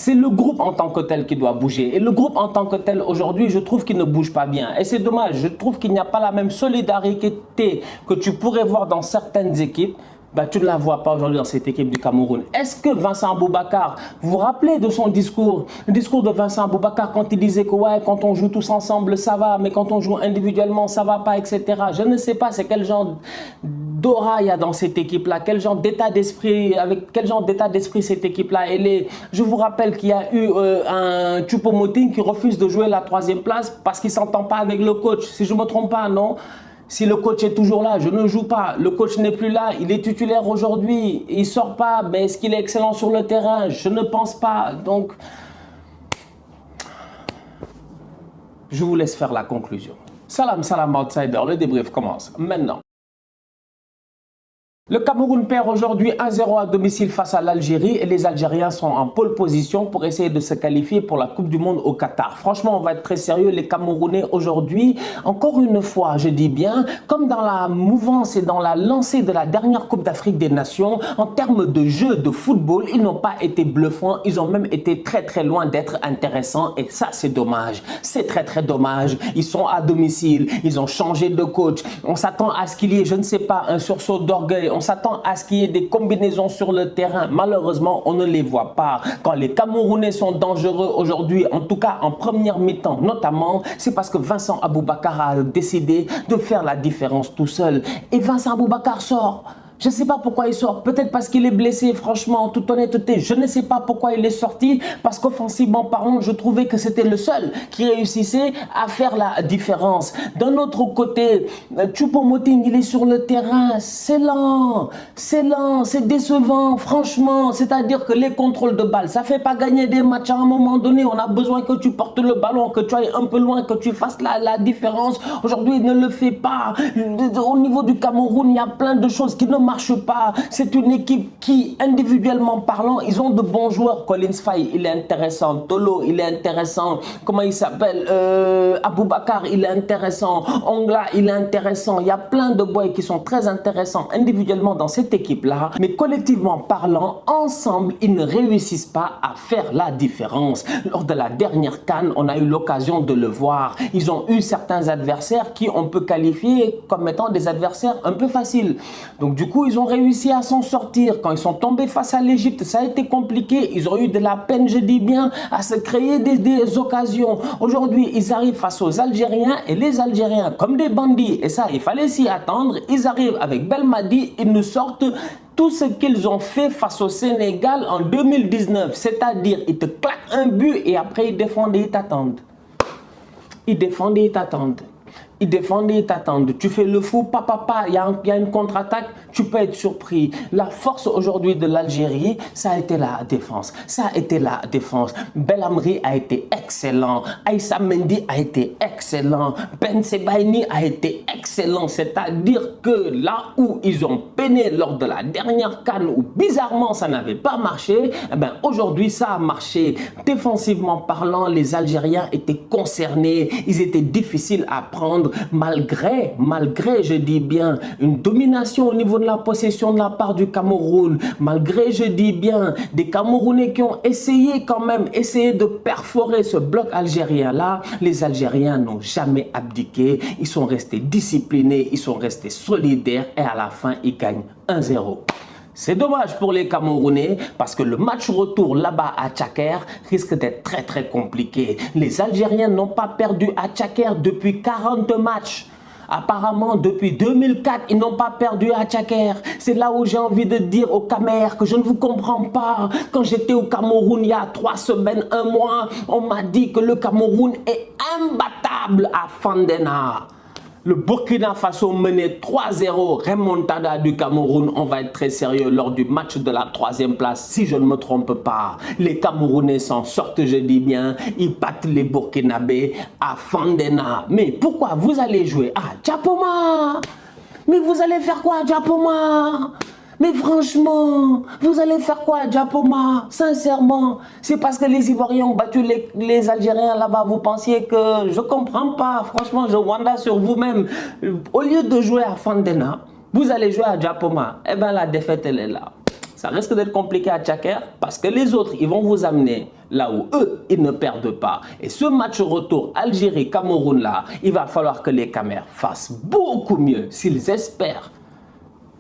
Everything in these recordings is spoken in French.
c'est le groupe en tant que tel qui doit bouger. Et le groupe en tant que tel, aujourd'hui, je trouve qu'il ne bouge pas bien. Et c'est dommage, je trouve qu'il n'y a pas la même solidarité que tu pourrais voir dans certaines équipes. Ben, tu ne la vois pas aujourd'hui dans cette équipe du Cameroun. Est-ce que Vincent Aboubakar, vous vous rappelez de son discours, le discours de Vincent Aboubakar quand il disait que ouais, quand on joue tous ensemble, ça va, mais quand on joue individuellement, ça va pas, etc. Je ne sais pas, c'est quel genre d'aura il y a dans cette équipe-là, quel genre d'état d'esprit, avec quel genre d'état d'esprit cette équipe-là elle est. Je vous rappelle qu'il y a eu un Choupo-Moting qui refuse de jouer la 3e place parce qu'il ne s'entend pas avec le coach. Si je ne me trompe pas, non? Si le coach est toujours là, je ne joue pas. Le coach n'est plus là, il est titulaire aujourd'hui. Il ne sort pas, mais est-ce qu'il est excellent sur le terrain? Je ne pense pas. Donc, je vous laisse faire la conclusion. Salam, salam outsider, le débrief commence maintenant. Le Cameroun perd aujourd'hui 1-0 à domicile face à l'Algérie et les Algériens sont en pole position pour essayer de se qualifier pour la Coupe du Monde au Qatar. Franchement, on va être très sérieux. Les Camerounais aujourd'hui, encore une fois, je dis bien, comme dans la mouvance et dans la lancée de la dernière Coupe d'Afrique des Nations, en termes de jeu de football, ils n'ont pas été bluffants. Ils ont même été très loin d'être intéressants et ça, c'est dommage. C'est très dommage. Ils sont à domicile, ils ont changé de coach. On s'attend à ce qu'il y ait, je ne sais pas, un sursaut d'orgueil. On s'attend à ce qu'il y ait des combinaisons sur le terrain. Malheureusement, on ne les voit pas. Quand les Camerounais sont dangereux aujourd'hui, en tout cas en première mi-temps notamment, c'est parce que Vincent Aboubakar a décidé de faire la différence tout seul. Et Vincent Aboubakar sort. Je ne sais pas pourquoi il sort, peut-être parce qu'il est blessé, franchement, en toute honnêteté. Je ne sais pas pourquoi il est sorti, parce qu'offensivement parlant, je trouvais que c'était le seul qui réussissait à faire la différence. D'un autre côté, Choupo-Moting, il est sur le terrain, c'est lent, c'est décevant, franchement. C'est-à-dire que les contrôles de balles, ça ne fait pas gagner des matchs à un moment donné. On a besoin que tu portes le ballon, que tu ailles un peu loin, que tu fasses la différence. Aujourd'hui, il ne le fait pas. Au niveau du Cameroun, il y a plein de choses qui ne marche pas. C'est une équipe qui, individuellement parlant, ils ont de bons joueurs. Collins Faye, il est intéressant. Tolo, il est intéressant. Comment il s'appelle? Aboubakar, il est intéressant. Ongla, il est intéressant. Il y a plein de boys qui sont très intéressants individuellement dans cette équipe-là. Mais collectivement parlant, ensemble, ils ne réussissent pas à faire la différence. Lors de la dernière CAN, on a eu l'occasion de le voir. Ils ont eu certains adversaires qui on peut qualifier comme étant des adversaires un peu faciles. Donc du coup, ils ont réussi à s'en sortir. Quand ils sont tombés face à l'Égypte, ça a été compliqué. Ils ont eu de la peine, je dis bien, à se créer des occasions. Aujourd'hui, ils arrivent face aux Algériens et les Algériens, comme des bandits, et ça, il fallait s'y attendre, ils arrivent avec Belmadi, ils nous sortent tout ce qu'ils ont fait face au Sénégal en 2019. C'est-à-dire, ils te claquent un but et après, ils défendent et ils t'attendent. Ils défendent et ils t'attendent. Ils défendent et ils t'attendent. Tu fais le fou, il y a une contre-attaque, tu peux être surpris. La force aujourd'hui de l'Algérie, ça a été la défense. Ça a été la défense. Belhamri a été excellent. Aïssa Mendy a été excellent. Ben Sebaini a été excellent. C'est-à-dire que là où ils ont peiné lors de la dernière CAN, où bizarrement ça n'avait pas marché, eh ben, aujourd'hui ça a marché. Défensivement parlant, les Algériens étaient concernés. Ils étaient difficiles à prendre. Malgré, je dis bien, une domination au niveau de la possession de la part du Cameroun, malgré, je dis bien, des Camerounais qui ont essayé quand même, de perforer ce bloc algérien-là, les Algériens n'ont jamais abdiqué, ils sont restés disciplinés, ils sont restés solidaires et à la fin, ils gagnent 1-0. C'est dommage pour les Camerounais parce que le match retour là-bas à Tchaker risque d'être très compliqué. Les Algériens n'ont pas perdu à Tchaker depuis 40 matchs. Apparemment, depuis 2004, ils n'ont pas perdu à Tchaker. C'est là où j'ai envie de dire aux Camers que je ne vous comprends pas. Quand j'étais au Cameroun il y a 3 semaines, 1 mois, on m'a dit que le Cameroun est imbattable à Fandena. Le Burkina Faso menait 3-0, remontada du Cameroun. On va être très sérieux lors du match de la 3e place, si je ne me trompe pas. Les Camerounais s'en sortent, je dis bien. Ils battent les Burkinabés à Fandena. Mais pourquoi vous allez jouer à Diapoma? Mais vous allez faire quoi à Diapoma? Mais franchement, vous allez faire quoi à Diapoma? Sincèrement, c'est parce que les Ivoiriens ont battu les Algériens là-bas. Vous pensiez que... Je comprends pas. Franchement, je wanda sur vous-même. Au lieu de jouer à Fandena, vous allez jouer à Diapoma. Eh bien, la défaite, elle est là. ça risque d'être compliqué à Tchaker parce que les autres, ils vont vous amener là où eux, ils ne perdent pas. Et ce match retour Algérie-Cameroun là, il va falloir que les Camers fassent beaucoup mieux s'ils espèrent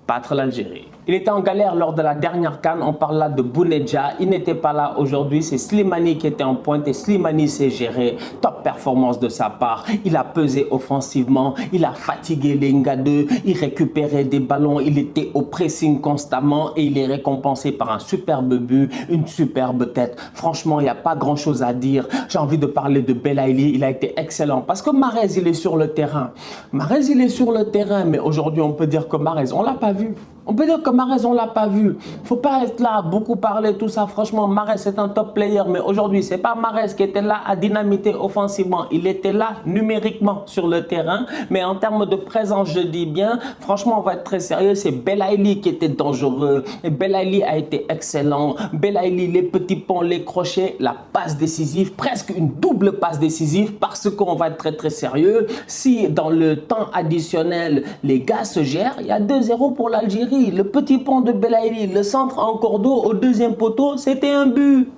battre l'Algérie. Il était en galère lors de la dernière CAN, on parle là de Bounedjah, il n'était pas là aujourd'hui, c'est Slimani qui était en pointe et Slimani s'est géré, top performance de sa part, il a pesé offensivement, il a fatigué les Ngadeux, il récupérait des ballons, il était au pressing constamment et il est récompensé par un superbe but, une superbe tête. Franchement, il n'y a pas grand chose à dire, j'ai envie de parler de Belaïli, il a été excellent parce que Mahrez il est sur le terrain, Mahrez il est sur le terrain, mais aujourd'hui on peut dire que Mahrez, on l'a pas vu. On peut dire que Mahrez, on ne l'a pas vu. Il ne faut pas être là, beaucoup parler, tout ça. Franchement, Mahrez, c'est un top player. Mais aujourd'hui, ce n'est pas Mahrez qui était là à dynamiter offensivement. Il était là numériquement sur le terrain. Mais en termes de présence, je dis bien, franchement, on va être très sérieux. C'est Belaïli qui était dangereux. Et Belaïli a été excellent. Belaïli, les petits ponts, les crochets, la passe décisive, presque une double passe décisive parce qu'on va être très, très sérieux. Si dans le temps additionnel, les gars se gèrent, il y a 2-0 pour l'Algérie. Le petit pont de Belaïli, le centre en cordeau au deuxième poteau, c'était un but.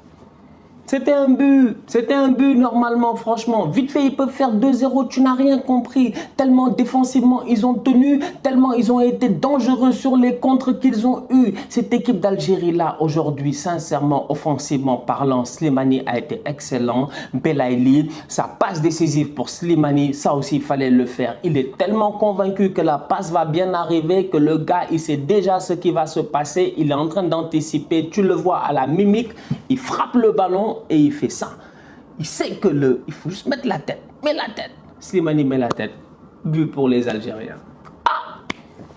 C'était un but normalement, franchement. Vite fait, ils peuvent faire 2-0, tu n'as rien compris. Tellement défensivement, ils ont tenu, tellement ils ont été dangereux sur les contres qu'ils ont eu. Cette équipe d'Algérie-là, aujourd'hui, sincèrement, offensivement parlant, Slimani a été excellent. Belaïli, sa passe décisive pour Slimani, ça aussi, il fallait le faire. Il est tellement convaincu que la passe va bien arriver, que le gars, il sait déjà ce qui va se passer. Il est en train d'anticiper, tu le vois à la mimique, il frappe le ballon, et il fait ça. Il sait que il faut juste mettre la tête. Mets la tête. Slimani met la tête. But pour les Algériens.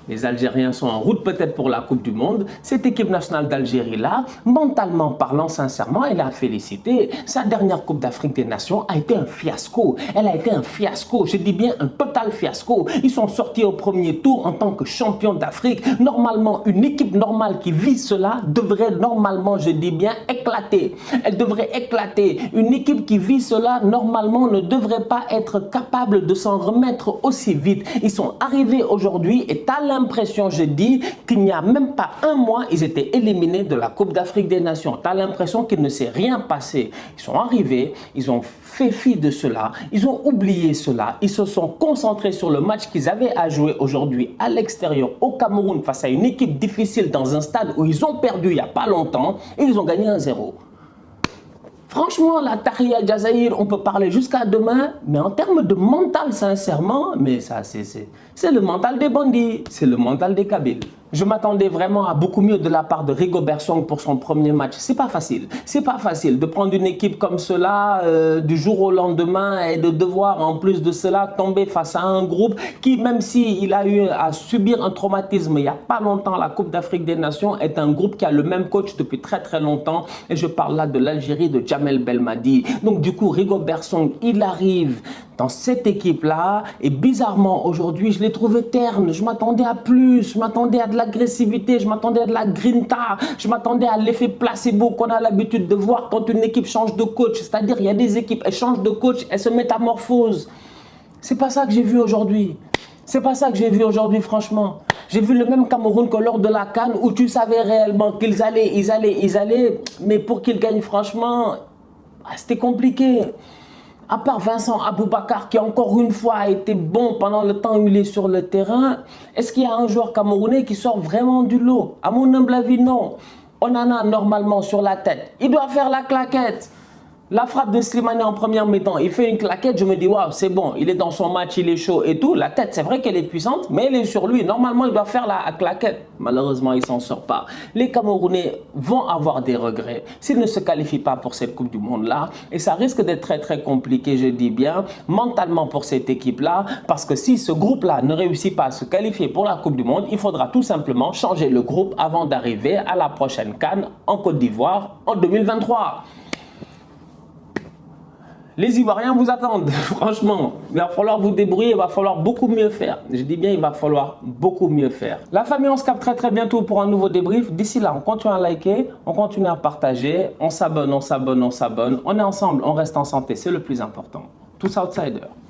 Les Algériens sont en route peut-être pour la Coupe du Monde. Cette équipe nationale d'Algérie-là, mentalement parlant, sincèrement, elle a félicité. Sa dernière Coupe d'Afrique des Nations a été un fiasco. Elle a été un fiasco, je dis bien un total fiasco. Ils sont sortis au premier tour en tant que champions d'Afrique. Normalement, une équipe normale qui vit cela devrait normalement, je dis bien, éclater. Elle devrait éclater. Une équipe qui vit cela, normalement, ne devrait pas être capable de s'en remettre aussi vite. Ils sont arrivés aujourd'hui et tu as l'impression, je dis, qu'il n'y a même pas un mois, ils étaient éliminés de la Coupe d'Afrique des Nations. Tu as l'impression qu'il ne s'est rien passé. Ils sont arrivés, ils ont fait fi de cela, ils ont oublié cela, ils se sont concentrés sur le match qu'ils avaient à jouer aujourd'hui à l'extérieur, au Cameroun, face à une équipe difficile dans un stade où ils ont perdu il n'y a pas longtemps et ils ont gagné 1-0. Franchement, la Tahia Jazaïr, on peut parler jusqu'à demain, mais en termes de mental, sincèrement, mais ça, c'est le mental des bandits, c'est le mental des Kabyles. Je m'attendais vraiment à beaucoup mieux de la part de Rigobert Song pour son premier match. C'est pas facile. C'est pas facile de prendre une équipe comme cela du jour au lendemain et de devoir en plus de cela tomber face à un groupe qui, même s'il a eu à subir un traumatisme il n'y a pas longtemps, la Coupe d'Afrique des Nations est un groupe qui a le même coach depuis très très longtemps. Et je parle là de l'Algérie de Djamel Belmadi. Donc du coup, Rigobert Song, il arrive dans cette équipe-là et bizarrement aujourd'hui, je l'ai trouvé terne. Je m'attendais à plus, je m'attendais à de l'agressivité, je m'attendais à de la grinta, je m'attendais à l'effet placebo qu'on a l'habitude de voir quand une équipe change de coach. C'est-à-dire, il y a des équipes, elles changent de coach, elles se métamorphosent. C'est pas ça que j'ai vu aujourd'hui. C'est pas ça que j'ai vu aujourd'hui, franchement. J'ai vu le même Cameroun que lors de la CAN où tu savais réellement qu'ils allaient, mais pour qu'ils gagnent, franchement, c'était compliqué. À part Vincent Aboubakar qui encore une fois a été bon pendant le temps où il est sur le terrain, est-ce qu'il y a un joueur camerounais qui sort vraiment du lot? À mon humble avis, non. Onana normalement sur la tête, il doit faire la claquette. La frappe de Slimani en première mi-temps, il fait une claquette, je me dis waouh, c'est bon, il est dans son match, il est chaud et tout. La tête, c'est vrai qu'elle est puissante, mais elle est sur lui. Normalement, il doit faire la claquette. Malheureusement, il s'en sort pas. Les Camerounais vont avoir des regrets s'ils ne se qualifient pas pour cette Coupe du Monde-là. Et ça risque d'être très très compliqué, je dis bien, mentalement pour cette équipe-là. Parce que si ce groupe-là ne réussit pas à se qualifier pour la Coupe du Monde, il faudra tout simplement changer le groupe avant d'arriver à la prochaine CAN en Côte d'Ivoire en 2023. Les Ivoiriens vous attendent, franchement. Il va falloir vous débrouiller, il va falloir beaucoup mieux faire. Je dis bien, il va falloir beaucoup mieux faire. La famille, on se capte très très bientôt pour un nouveau débrief. D'ici là, on continue à liker, on continue à partager, on s'abonne, on s'abonne, on s'abonne. On est ensemble, on reste en santé, c'est le plus important. Tous outsiders.